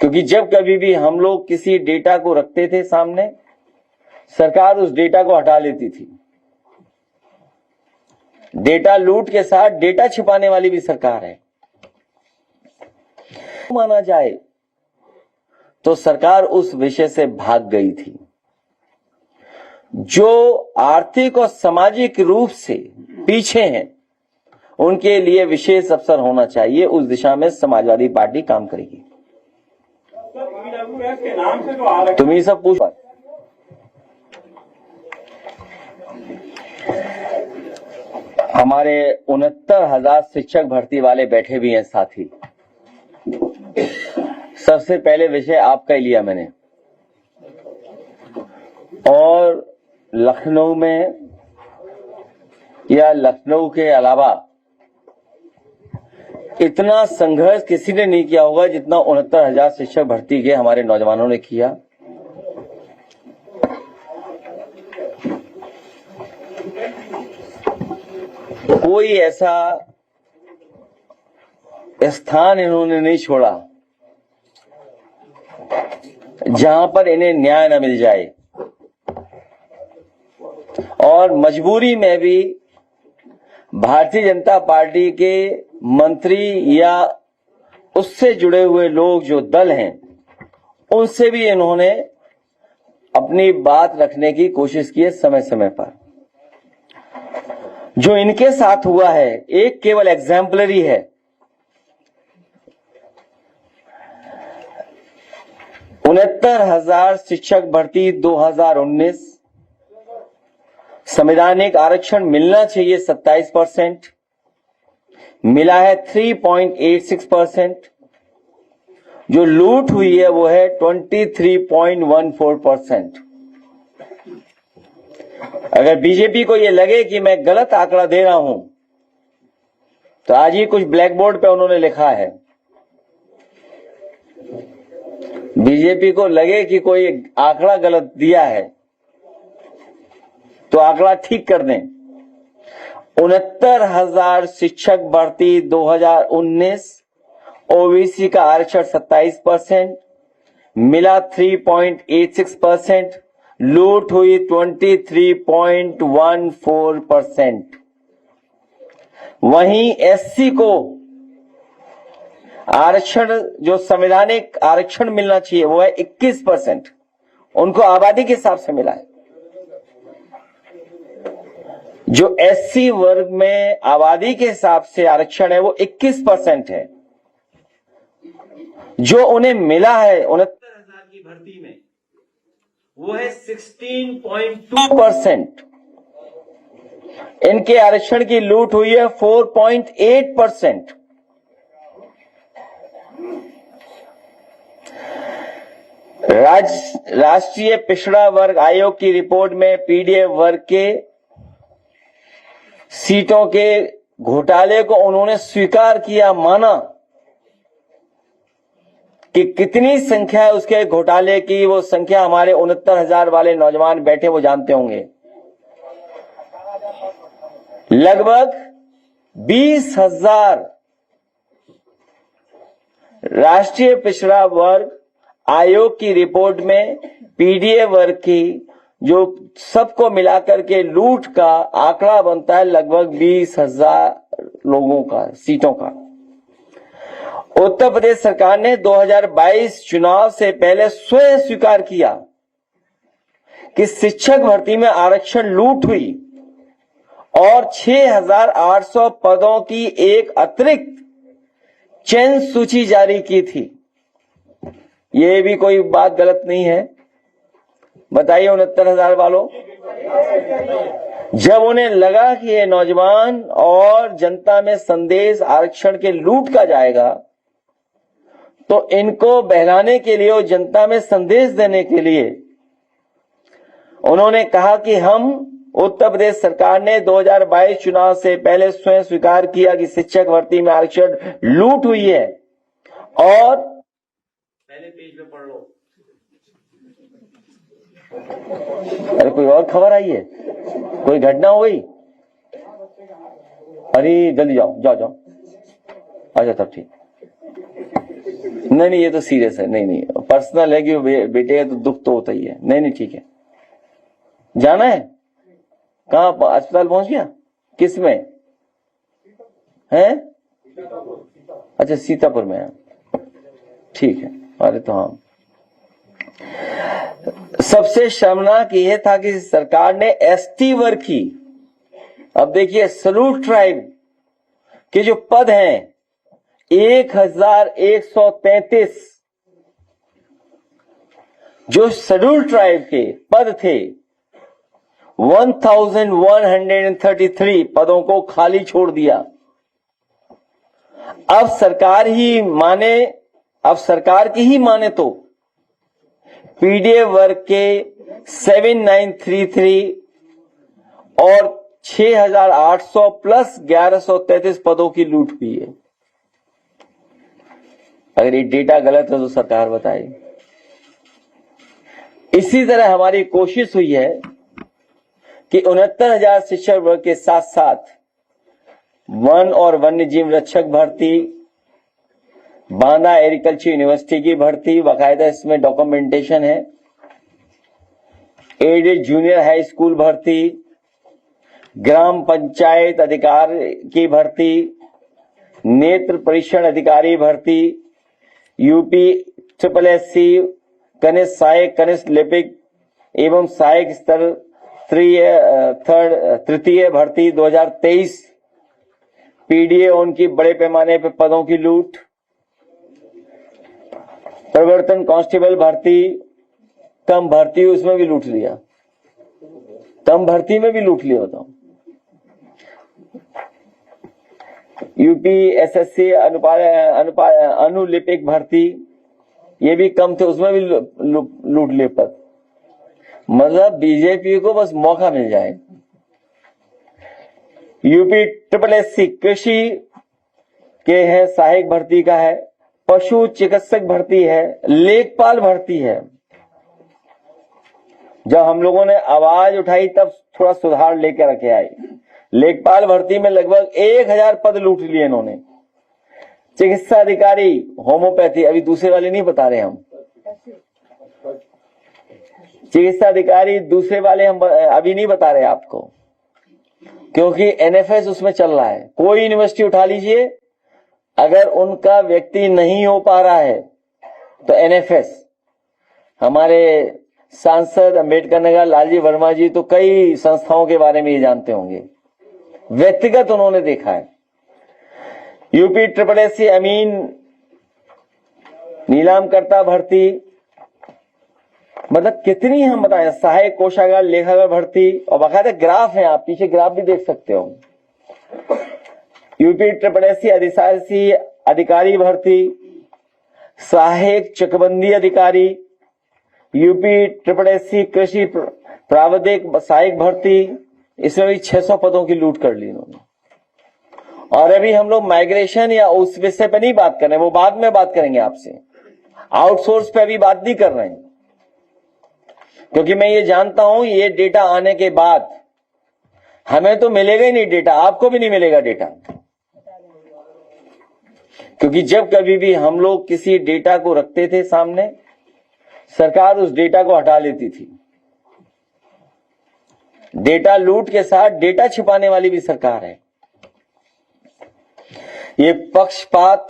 क्योंकि जब कभी भी हम लोग किसी डेटा को रखते थे सामने, सरकार उस डेटा को हटा लेती थी। डेटा लूट के साथ डेटा छिपाने वाली भी सरकार है। माना जाए तो सरकार उस विषय से भाग गई थी। जो आर्थिक और सामाजिक रूप से पीछे हैं उनके लिए विशेष अवसर होना चाहिए। उस दिशा में समाजवादी पार्टी काम करेगी। तुम ही सब पूछ। हमारे 69,000 शिक्षक भर्ती वाले बैठे भी हैं साथी। सबसे पहले विषय आपका ही लिया मैंने, और लखनऊ में या लखनऊ के अलावा इतना संघर्ष किसी ने नहीं किया होगा जितना 69,000 शिक्षक भर्ती के हमारे नौजवानों ने किया। कोई ऐसा स्थान इन्होंने नहीं छोड़ा जहां पर इन्हें न्याय न मिल जाए, और मजबूरी में भी भारतीय जनता पार्टी के मंत्री या उससे जुड़े हुए लोग जो दल हैं उनसे भी इन्होंने अपनी बात रखने की कोशिश की है समय समय पर। जो इनके साथ हुआ है एक केवल एग्जाम्पलरी है। उनहत्तर 69,000 शिक्षक भर्ती 2019, संवैधानिक आरक्षण मिलना चाहिए 27%, मिला है 3.86%, जो लूट हुई है वो है 23.14%। अगर बीजेपी को ये लगे कि मैं गलत आंकड़ा दे रहा हूं तो आज ही कुछ ब्लैक बोर्ड पे उन्होंने लिखा है। बीजेपी को लगे कि कोई आंकड़ा गलत दिया है तो आंकड़ा ठीक कर दें। 69,000 शिक्षक भर्ती 2019, ओबीसी का आरक्षण 27%, मिला 3.86%, लूट हुई 23.14%। वहीं एससी को आरक्षण, जो संवैधानिक आरक्षण मिलना चाहिए वो है 21%, उनको आबादी के हिसाब से मिला है। जो एससी वर्ग में आबादी के हिसाब से आरक्षण है वो 21% है। जो उन्हें मिला है 69,000 की भर्ती में वो है 16.2%। इनके आरक्षण की लूट हुई है 4.8%। राष्ट्रीय पिछड़ा वर्ग आयोग की रिपोर्ट में पीडीएफ वर्ग के सीटों के घोटाले को उन्होंने स्वीकार किया, माना कि कितनी संख्या है उसके घोटाले की। वो संख्या हमारे 69,000 वाले नौजवान बैठे वो जानते होंगे। लगभग 20,000 राष्ट्रीय पिछड़ा वर्ग आयोग की रिपोर्ट में पीडीए वर्ग की जो सबको मिलाकर के लूट का आंकड़ा बनता है लगभग 20,000 लोगों का, सीटों का। उत्तर प्रदेश सरकार ने 2022 चुनाव से पहले स्वयं स्वीकार किया कि शिक्षक भर्ती में आरक्षण लूट हुई और 6,800 पदों की एक अतिरिक्त चयन सूची जारी की थी। ये भी कोई बात गलत नहीं है, बताइए 69,000 वालों। जब उन्हें लगा कि ये नौजवान और जनता में संदेश आरक्षण के लूट का जाएगा तो इनको बहलाने के लिए और जनता में संदेश देने के लिए उन्होंने कहा कि हम उत्तर प्रदेश सरकार ने 2022 चुनाव से पहले स्वयं स्वीकार किया कि शिक्षक भर्ती में आरक्षण लूट हुई है। और पहले पेज पे पढ़ लो। अरे कोई और खबर आई है, कोई घटना हो गई? अरे जल्दी जाओ जाओ जाओ, अच्छा तब ठीक। नहीं, ये तो सीरियस है। नहीं, पर्सनल है कि वो बेटे है तो दुख तो होता ही है। नहीं, ठीक है। जाना है? कहाँ अस्पताल पहुंच गया? किस में है? अच्छा, सीतापुर में है। ठीक है। अरे तो हाँ, सबसे शर्मनाक यह था कि सरकार ने एसटी वर्ग की, अब देखिए शेड्यूल्ड ट्राइब के जो पद हैं 1133, जो शेड्यूल्ड ट्राइब के पद थे 1133 पदों को खाली छोड़ दिया। अब सरकार की ही माने तो पीडीए वर्ग के 7933 और 6800 प्लस 1133 पदों की लूट हुई है। अगर ये डेटा गलत है तो सरकार बताए। इसी तरह हमारी कोशिश हुई है कि 69,000 शिक्षक वर्ग के साथ साथ वन और वन्य जीव रक्षक भर्ती, बांदा एग्रीकल्चर यूनिवर्सिटी की भर्ती, बाकायदा इसमें डॉक्यूमेंटेशन है, एडेड जूनियर हाई स्कूल भर्ती, ग्राम पंचायत अधिकारी की भर्ती, नेत्र परीक्षण अधिकारी भर्ती, यूपी SSSC कनिष्ठ सहायक, कनिष्ठ लिपिक एवं सहायक स्तर तृतीय भर्ती 2023, पीडीए उनकी बड़े पैमाने पर पदों की लूट, प्रवर्तन कांस्टेबल भर्ती, कम भर्ती उसमें भी लूट लिया, कम भर्ती में भी लूट लिया बताओ। यूपी SSC अनुलिपिक भर्ती, ये भी कम थे, उसमें भी लूट लिए पद। मतलब बीजेपी को बस मौका मिल जाए। यूपी SSSC कृषि के है, सहायक भर्ती का है, पशु चिकित्सक भर्ती है, लेखपाल भर्ती है। जब हम लोगों ने आवाज उठाई तब थोड़ा सुधार लेकर रखे आए। लेखपाल भर्ती में लगभग 1000 पद लूट लिए इन्होंने। चिकित्सा अधिकारी होम्योपैथी, अभी दूसरे वाले नहीं बता रहे हम, चिकित्सा अधिकारी दूसरे वाले हम अभी नहीं बता रहे आपको, क्योंकि NFS उसमें चल रहा है। कोई यूनिवर्सिटी उठा लीजिए, अगर उनका व्यक्ति नहीं हो पा रहा है तो NFS, हमारे सांसद अंबेडकर नगर लालजी वर्मा जी तो कई संस्थाओं के बारे में ये जानते होंगे, व्यक्तिगत उन्होंने देखा है। यूपी SSSC अमीन नीलामकर्ता भर्ती, मतलब कितनी हम बताएं, सहायक कोषागार लेखागार भर्ती, और बाकायदा ग्राफ है, आप पीछे ग्राफ भी देख सकते हो। यूपी SSSC अधिशासी अधिकारी भर्ती, सहायक चकबंदी अधिकारी, यूपी SSSC कृषि प्रावधिक सहायक भर्ती, इसमें भी 600 पदों की लूट कर ली इन्होंने। और अभी हम लोग माइग्रेशन या उस विषय पे नहीं बात कर रहे, वो बाद में बात करेंगे आपसे। आउटसोर्स पे अभी बात नहीं कर रहे हैं, क्योंकि मैं ये जानता हूं ये डेटा आने के बाद हमें तो मिलेगा ही नहीं डेटा, आपको भी नहीं मिलेगा डेटा। क्योंकि जब कभी भी हम लोग किसी डेटा को रखते थे सामने, सरकार उस डेटा को हटा लेती थी। डेटा लूट के साथ डेटा छिपाने वाली भी सरकार है। ये पक्षपात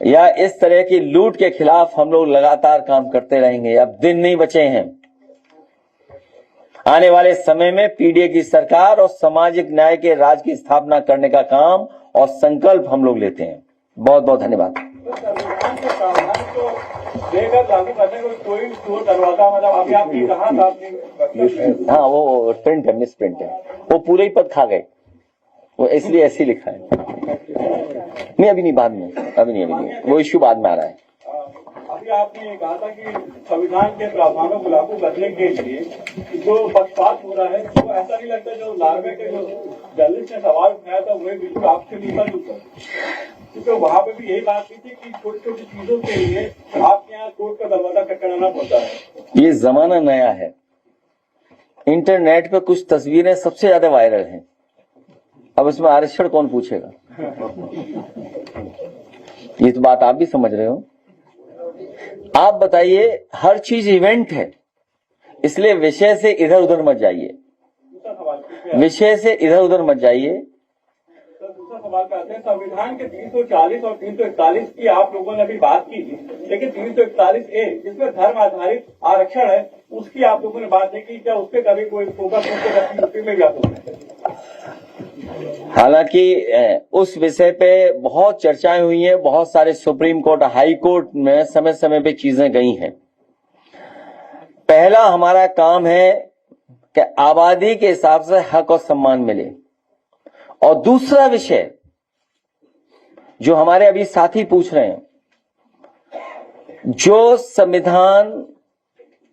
या इस तरह की लूट के खिलाफ हम लोग लगातार काम करते रहेंगे। अब दिन नहीं बचे हैं। आने वाले समय में पीडीए की सरकार और सामाजिक न्याय के राज की स्थापना करने का काम और संकल्प हम लोग लेते हैं। बहुत बहुत धन्यवाद। हाँ, वो प्रिंट है, मिस प्रिंट है, वो पूरे ही पद खा गए, वो इसलिए ऐसे ही लिखा है। नहीं अभी नहीं, बाद में, अभी नहीं, वो इश्यू बाद में आ रहा है। अभी आपने कहा था कि संविधान के प्रावधानों को लागू करने के लिए जो पक्षपात हो रहा है, तो ऐसा नहीं लगता जो नार्वे के जो जर्नलिस्ट ने सवाल उठाया था वही बिल्कुल आपसे मिलता जुलता, क्योंकि वहां पे भी यही बात की थी कि छोटी छोटी चीजों के लिए आपके यहाँ कोर्ट का दरवाजा खटखटाना पड़ता है। ये जमाना नया है। इंटरनेट पे कुछ तस्वीरें सबसे ज्यादा वायरल हैं। अब इसमें आरक्षण कौन पूछेगा? ये तो बात आप भी समझ रहे हो। आप बताइए, हर चीज इवेंट है, इसलिए विषय से इधर उधर मत जाइए, दूसरा सवाल पूछिए। विषय से इधर उधर मत जाइए। सर, दूसरा सवाल करते हैं, संविधान के 340 और 341 की आप लोगों ने अभी बात की थी, लेकिन 341A जिसमें धर्म आधारित आरक्षण है, उसकी आप लोगों ने बात नहीं की। क्या उस पर कभी कोई फोकस यूपी में भी आप लोगों ने? हालांकि उस विषय पे बहुत चर्चाएं हुई हैं, बहुत सारे सुप्रीम कोर्ट, हाई कोर्ट में समय समय पे चीजें गई हैं। पहला हमारा काम है कि आबादी के हिसाब से हक और सम्मान मिले, और दूसरा विषय जो हमारे अभी साथी पूछ रहे हैं, जो संविधान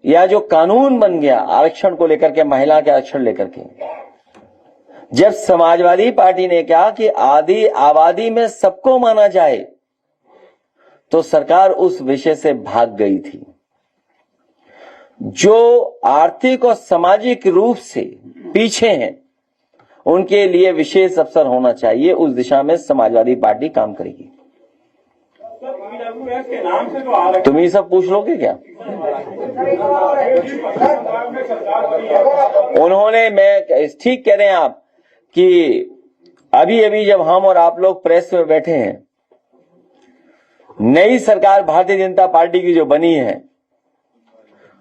या जो कानून बन गया आरक्षण को लेकर के, महिला के आरक्षण लेकर के, जब समाजवादी पार्टी ने कहा कि आदि आबादी में सबको माना जाए, तो सरकार उस विषय से भाग गई थी। जो आर्थिक और सामाजिक रूप से पीछे हैं, उनके लिए विशेष अवसर होना चाहिए। उस दिशा में समाजवादी पार्टी काम करेगी। ईडब्ल्यूएस के नाम से जो आरक्षण तुम ये सब पूछ लोगे क्या? उन्होंने, मैं ठीक कह रहे हैं आप कि अभी अभी जब हम और आप लोग प्रेस में बैठे हैं, नई सरकार भारतीय जनता पार्टी की जो बनी है,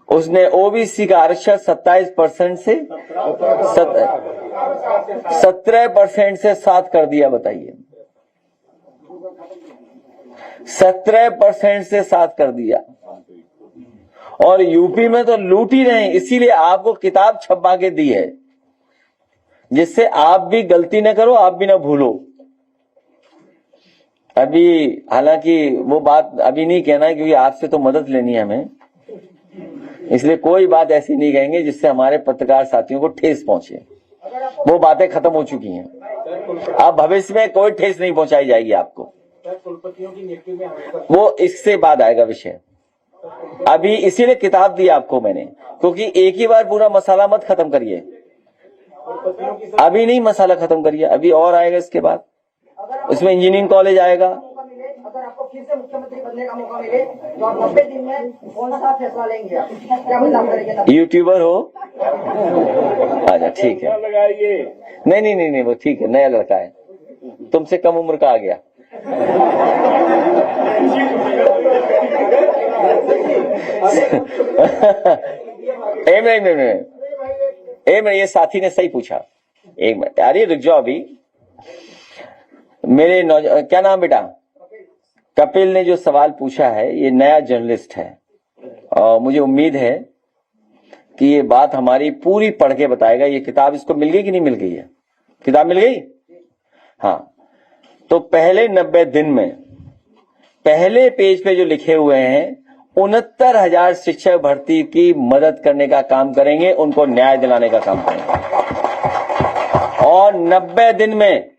उसने ओबीसी का आरक्षण 27% से 17% से 7 कर दिया। बताइए, 17% से 7 कर दिया। और यूपी में तो लूट ही रहे हैं, इसीलिए आपको किताब छपवा के दी है, जिससे आप भी गलती न करो, आप भी न भूलो। अभी हालांकि वो बात अभी नहीं कहना है, क्योंकि आपसे तो मदद लेनी है हमें, इसलिए कोई बात ऐसी नहीं कहेंगे जिससे हमारे पत्रकार साथियों को ठेस पहुंचे। वो बातें खत्म हो चुकी हैं। अब भविष्य में कोई ठेस नहीं पहुंचाई जाएगी आपको। वो इससे बाद आएगा विषय। अभी इसीलिए किताब दी आपको मैंने, क्योंकि एक ही बार पूरा मसाला मत खत्म करिए। अभी नहीं मसाला खत्म करिए, अभी और आएगा इसके बाद। इसमें इंजीनियरिंग कॉलेज आएगा। अगर आपको फिर से मुख्यमंत्री बनने का मौका मिले तो आप 90 दिन में कौन सा फैसला लेंगे? आप क्या बदलाव करेंगे? यूट्यूबर हो? अच्छा, ठीक है। नहीं, वो ठीक है, नया लड़का है, तुमसे कम उम्र का आ गया। एक मिनट, ये साथी ने सही पूछा। एक मिनट, अरे रुक जाओ अभी। मेरे क्या नाम बेटा? कपिल ने जो सवाल पूछा है, ये नया जर्नलिस्ट है, और मुझे उम्मीद है कि ये बात हमारी पूरी पढ़ के बताएगा। ये किताब इसको मिल गई कि नहीं मिल गई है? किताब मिल गई? हाँ। तो पहले 90 दिन में पहले पेज पे जो लिखे हुए हैं, 69,000 शिक्षक भर्ती की मदद करने का काम करेंगे, उनको न्याय दिलाने का काम करेंगे। और 90 दिन में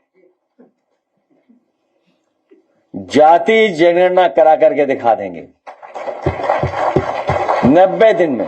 जाति जनगणना करा करके दिखा देंगे। 90 दिन में।